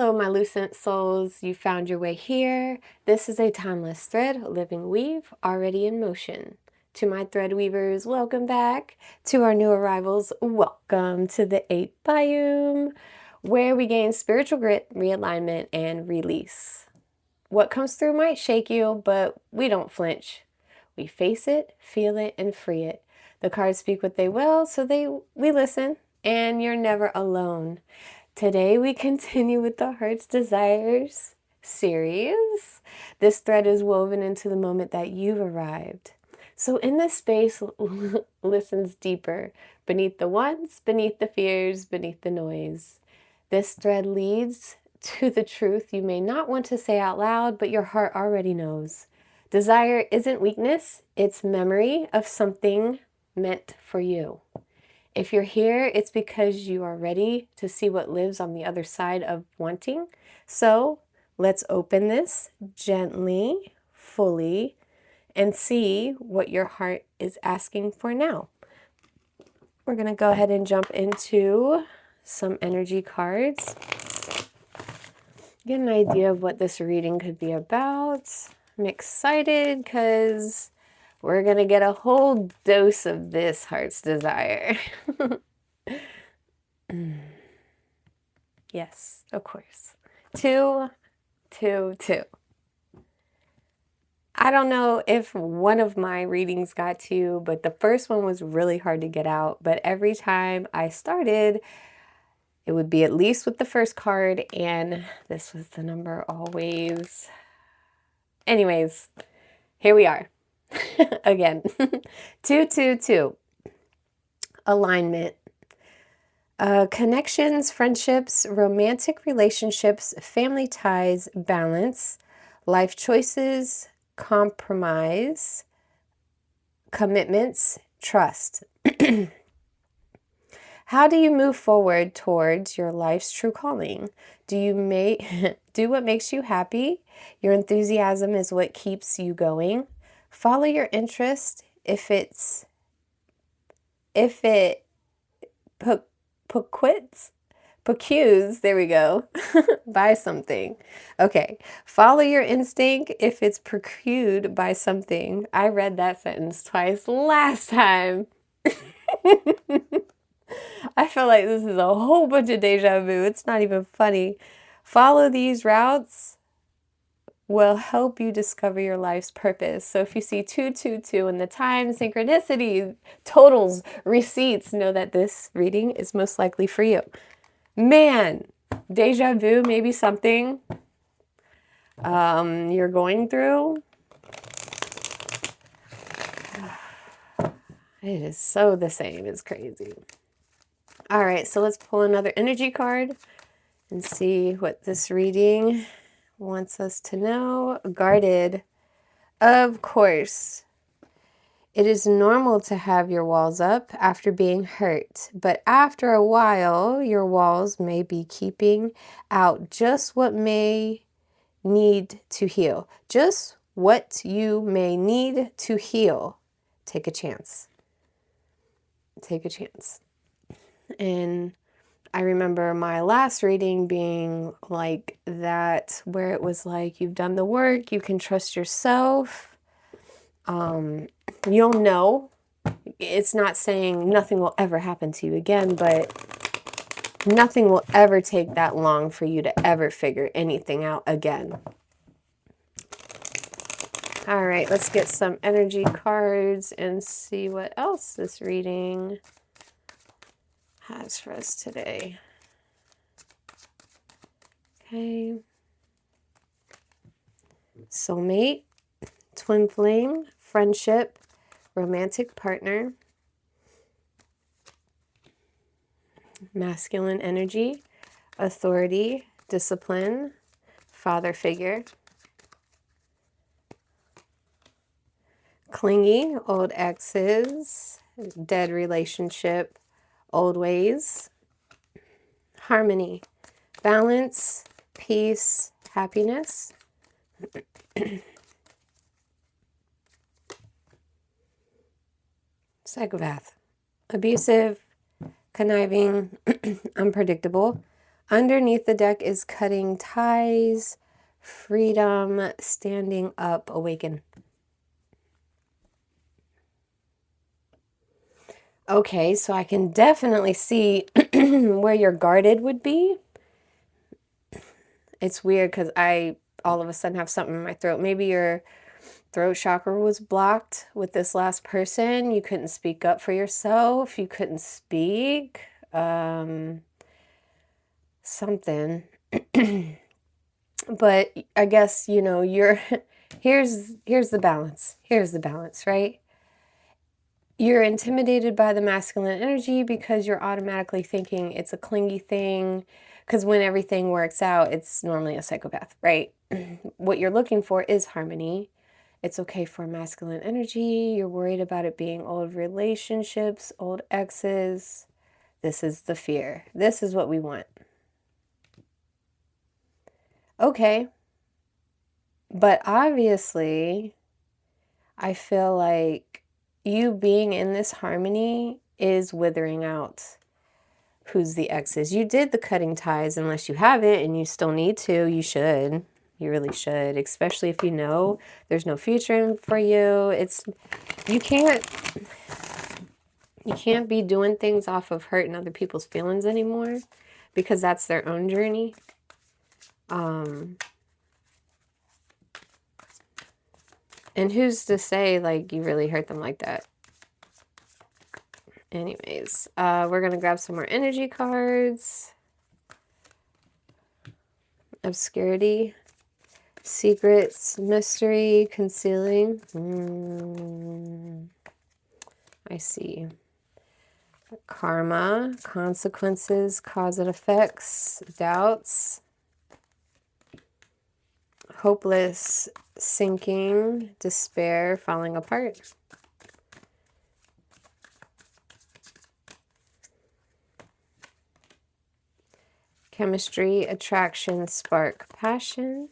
Hello, my lucent souls. You found your way here. This is a timeless thread, living weave, already in motion. To my thread weavers, welcome back. To our new arrivals, welcome to the 8th biome, where we gain spiritual grit, realignment, and release. What comes through might shake you, but we don't flinch. We face it, feel it, and free it. The cards speak what they will, so we listen, and you're never alone. Today we continue with the Heart's Desires series. This thread is woven into the moment that you've arrived. So in this space, listens deeper, beneath the wants, beneath the fears, beneath the noise. This thread leads to the truth you may not want to say out loud, but your heart already knows. Desire isn't weakness, it's memory of something meant for you. If you're here, it's because you are ready to see what lives on the other side of wanting. So let's open this gently, fully, and see what your heart is asking for now. We're going to go ahead and jump into some energy cards. Get an idea of what this reading could be about. I'm excited because we're going to get a whole dose of this Heart's Desire. Yes, of course. 2, 2, 2. I don't know if one of my readings got to you, but the first one was really hard to get out. But every time I started, it would be at least with the first card, and this was the number always. Anyways, here we are. Again. 2, 2, 2. Alignment. Connections, friendships, romantic relationships, family ties, balance, life choices, compromise, commitments, trust. How do you move forward towards your life's true calling? Do you do what makes you happy? Your enthusiasm is what keeps you going. Follow your interest if it procures, there we go, by something. Okay, follow your instinct if it's procured by something. I read that sentence twice last time. I feel like this is a whole bunch of deja vu. It's not even funny. Follow these routes will help you discover your life's purpose. So if you see 2, 2, 2 in the time, synchronicity, totals, receipts, know that this reading is most likely for you. Man, deja vu, maybe something you're going through. It is so the same. It's crazy. All right, so let's pull another energy card and see what this reading wants us to know. Guarded. Of course, it is normal to have your walls up after being hurt, but after a while, your walls may be keeping out just what may need to heal. Just what you may need to heal. Take a chance. Take a chance. And I remember my last reading being like that, where it was like, you've done the work, you can trust yourself. You'll know. It's not saying nothing will ever happen to you again, but nothing will ever take that long for you to ever figure anything out again. All right, let's get some energy cards and see what else this reading has for us today. Okay. Soulmate, twin flame, friendship, romantic partner, masculine energy, authority, discipline, father figure, clingy, old exes, dead relationship, old ways, harmony, balance, peace, happiness. Psychopath, abusive, conniving, unpredictable, Underneath the deck is cutting ties, freedom, standing up, awaken. Okay, so I can definitely see where your guarded would be. It's weird because I all of a sudden have something in my throat. Maybe your throat chakra was blocked with this last person. You couldn't speak up for yourself. You couldn't speak. Something. But I guess, you know, here's the balance. Here's the balance, right? You're intimidated by the masculine energy because you're automatically thinking it's a clingy thing. Because when everything works out, it's normally a psychopath, right? What you're looking for is harmony. It's okay for masculine energy. You're worried about it being old relationships, old exes. This is the fear. This is what we want. Okay. But obviously, I feel like you being in this harmony is withering out who's the exes. You did the cutting ties, unless you haven't and you still need to. You should. You really should, especially if you know there's no future for you. You can't be doing things off of hurting other people's feelings anymore, because that's their own journey. And who's to say like you really hurt them like that? Anyways, we're gonna grab some more energy cards. Obscurity, secrets, mystery, concealing. I see. Karma, consequences, cause and effects, doubts, hopeless, sinking, despair, falling apart. Chemistry, attraction, spark, passion.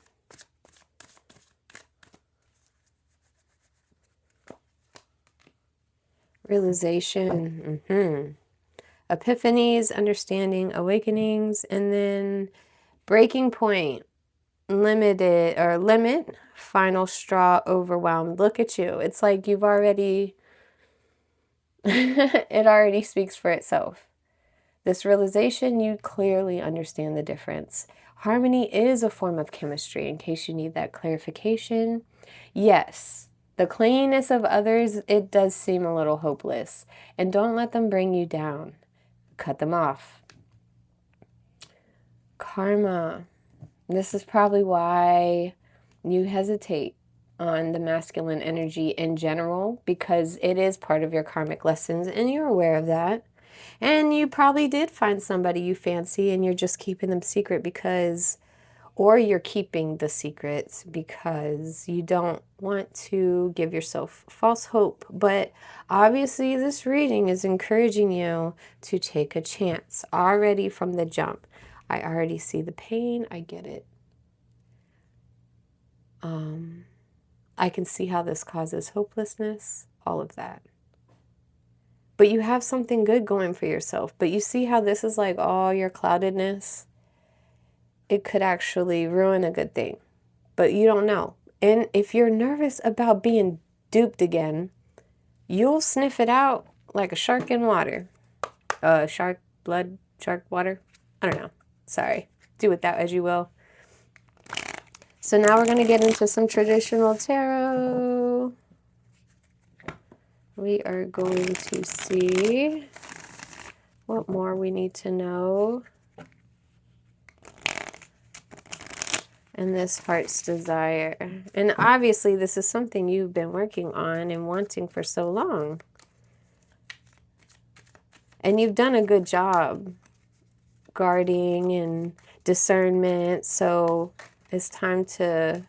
Realization, epiphanies, understanding, awakenings, and then breaking point, limited or limit, final straw, overwhelmed. Look at you. It's like you've already, it already speaks for itself. This realization, you clearly understand the difference. Harmony is a form of chemistry, in case you need that clarification. Yes. The cleanliness of others, it does seem a little hopeless. And don't let them bring you down. Cut them off. Karma. This is probably why you hesitate on the masculine energy in general, because it is part of your karmic lessons and you're aware of that. And you probably did find somebody you fancy and you're just keeping them secret because... Or you're keeping the secrets because you don't want to give yourself false hope. But obviously this reading is encouraging you to take a chance already from the jump. I already see the pain. I get it. I can see how this causes hopelessness, all of that. But you have something good going for yourself. But you see how this is like all your cloudedness? It could actually ruin a good thing, but you don't know. And if you're nervous about being duped again, you'll sniff it out like a shark in water. Shark blood, shark water. I don't know. Sorry. Do with that as you will. So now we're going to get into some traditional tarot. We are going to see what more we need to know. And this heart's desire. And obviously this is something you've been working on and wanting for so long. And you've done a good job guarding and discernment. So it's time to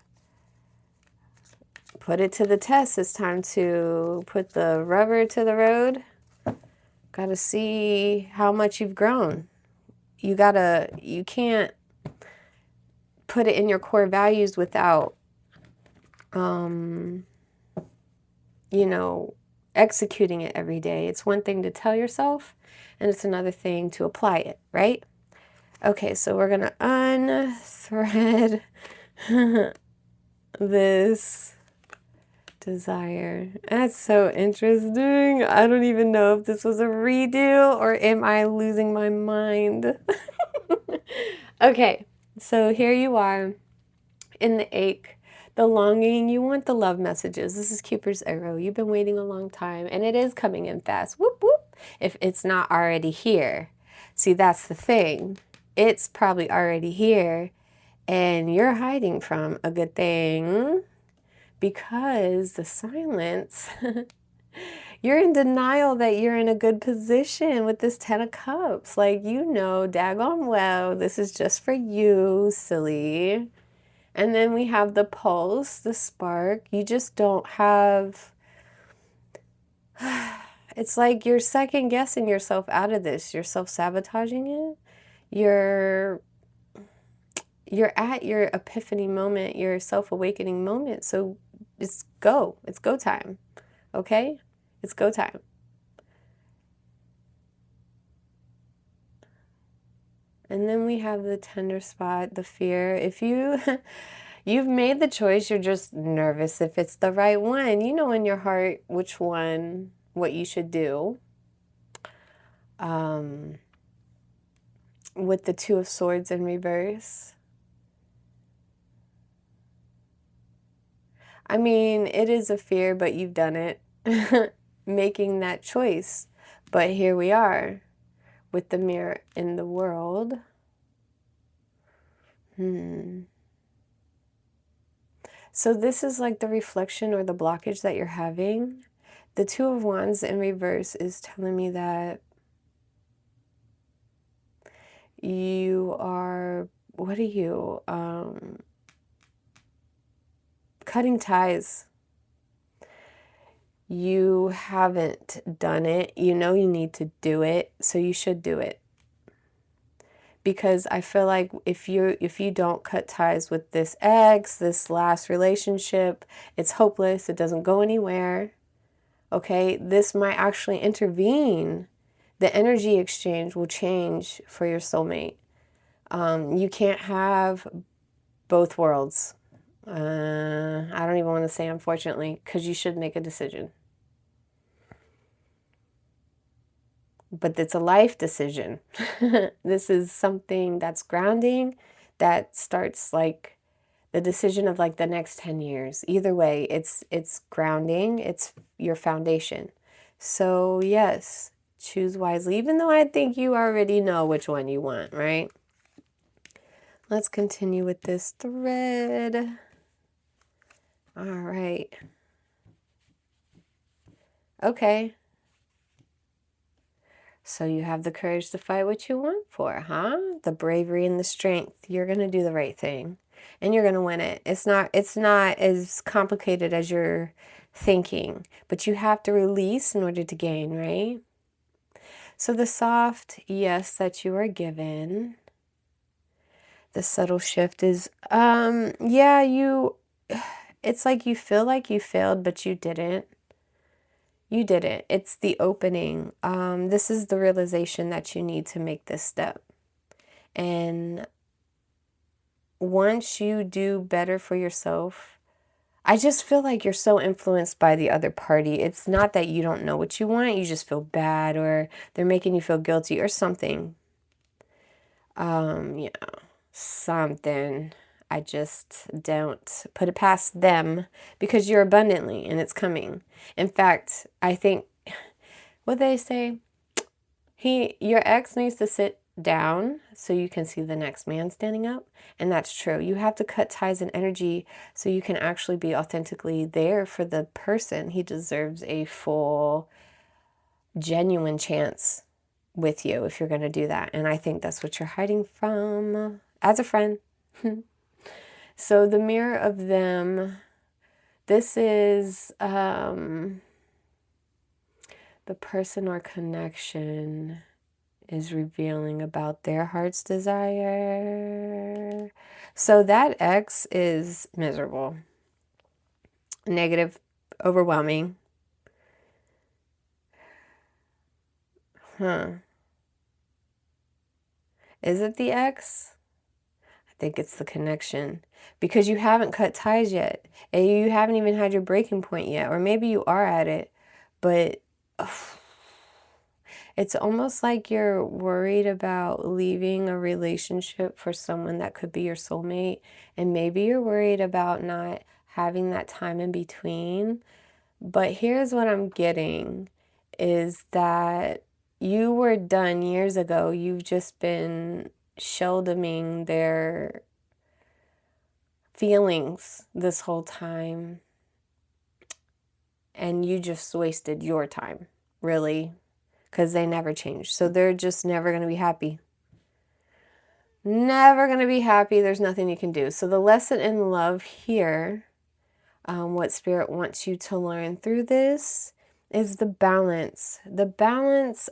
put it to the test. It's time to put the rubber to the road. Got to see how much you've grown. You can't put it in your core values without, you know, executing it every day. It's one thing to tell yourself, and it's another thing to apply it, right? Okay, so we're gonna unthread this desire. That's so interesting. I don't even know if this was a redo or am I losing my mind? Okay, so here you are in the ache, the longing. You want the love messages. This is Cupid's arrow. You've been waiting a long time and it is coming in fast. Whoop, whoop. If it's not already here. See, that's the thing. It's probably already here and you're hiding from a good thing because the silence, you're in denial that you're in a good position with this 10 of Cups. Like, you know, daggone well, this is just for you, silly. And then we have the pulse, the spark. You just don't have, it's like you're second guessing yourself out of this. You're self-sabotaging it. You're at your epiphany moment, your self-awakening moment. So it's go time. Okay? It's go time. And then we have the tender spot, the fear. If you've made the choice, you're just nervous if it's the right one. You know in your heart which one, what you should do. With the Two of Swords in reverse. I mean, it is a fear, but you've done it. Making that choice. But here we are with the mirror in the world. So this is like the reflection or the blockage that you're having. The Two of Wands in reverse is telling me that you are, what are you? Cutting ties. You haven't done it. You know you need to do it, so you should do it. Because I feel like if you don't cut ties with this ex, this last relationship, it's hopeless. It doesn't go anywhere. Okay, this might actually intervene. The energy exchange will change for your soulmate. You can't have both worlds. I don't even want to say unfortunately, because you should make a decision. But it's a life decision. This is something that's grounding, that starts like the decision of like the next 10 years. Either way, it's grounding, it's your foundation. So yes, choose wisely, even though I think you already know which one you want, right? Let's continue with this thread. All right. Okay. So you have the courage to fight what you want for, huh? The bravery and the strength. You're going to do the right thing and you're going to win it. It's not as complicated as you're thinking, but you have to release in order to gain, right? So the soft yes that you are given, the subtle shift is, yeah, it's like you feel like you failed, but you didn't. You didn't. It's the opening. This is the realization that you need to make this step. And once you do better for yourself, I just feel like you're so influenced by the other party. It's not that you don't know what you want. You just feel bad or they're making you feel guilty or something. Yeah, something. I just don't put it past them because you're abundantly and it's coming. In fact, I think what they say, your ex needs to sit down so you can see the next man standing up. And that's true. You have to cut ties and energy so you can actually be authentically there for the person. He deserves a full, genuine chance with you if you're going to do that. And I think that's what you're hiding from as a friend. So the mirror of them, this is the person or connection is revealing about their heart's desire. So that ex is miserable, negative, overwhelming. Is it the ex? I think it's the connection, because you haven't cut ties yet, and you haven't even had your breaking point yet, or maybe you are at it, but it's almost like you're worried about leaving a relationship for someone that could be your soulmate, and maybe you're worried about not having that time in between. But here's what I'm getting is that you were done years ago. You've just been sheldoming their feelings this whole time, and you just wasted your time, really, because they never changed. So they're just never going to be happy. Never going to be happy. There's nothing you can do. So the lesson in love here, what Spirit wants you to learn through this, is the balance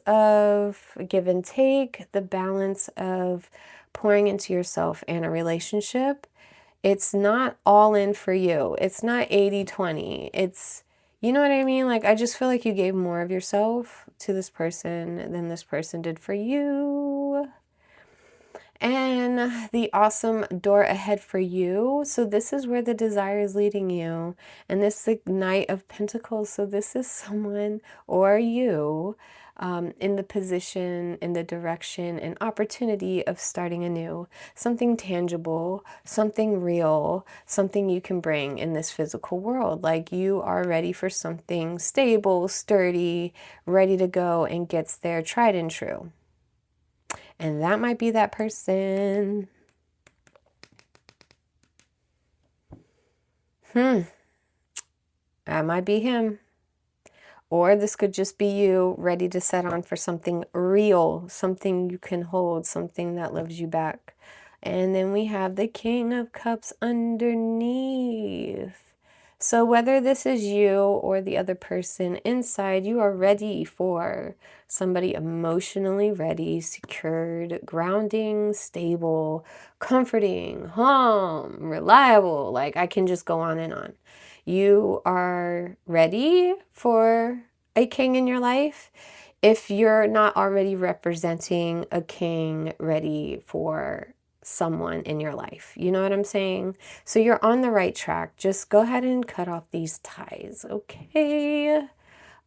of give and take, the balance of pouring into yourself and a relationship. It's not all in for you. It's not 80-20. It's, you know what I mean? Like, I just feel like you gave more of yourself to this person than this person did for you. And the awesome door ahead for you. So this is where the desire is leading you. And this is the Knight of Pentacles. So this is someone or you in the position, in the direction and opportunity of starting anew. Something tangible, something real, something you can bring in this physical world. Like, you are ready for something stable, sturdy, ready to go, and gets there, tried and true. And that might be that person. That might be him. Or this could just be you ready to set on for something real, something you can hold, something that loves you back. And then we have the King of Cups underneath. So whether this is you or the other person inside, you are ready for somebody emotionally ready, secured, grounding, stable, comforting, reliable. Like, I can just go on and on. You are ready for a king in your life if you're not already representing a king ready for someone in your life. You know what I'm saying? So you're on the right track. Just go ahead and cut off these ties, okay?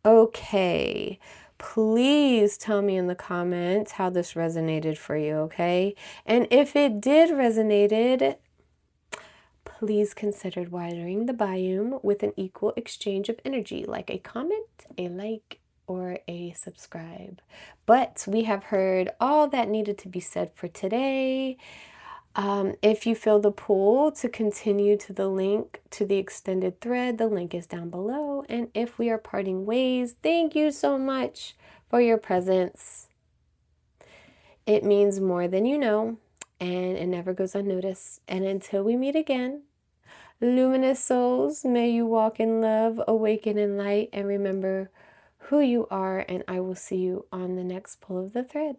Okay. Please tell me in the comments how this resonated for you, okay? And if it did resonate, please consider watering the biome with an equal exchange of energy, like a comment, a like, or a subscribe. But we have heard all that needed to be said for today. If you feel the pull to continue to the link to the extended thread, the link is down below. And if we are parting ways, thank you so much for your presence. It means more than you know, and it never goes unnoticed. And until we meet again, luminous souls, may you walk in love, awaken in light, and remember who you are. And I will see you on the next pull of the thread.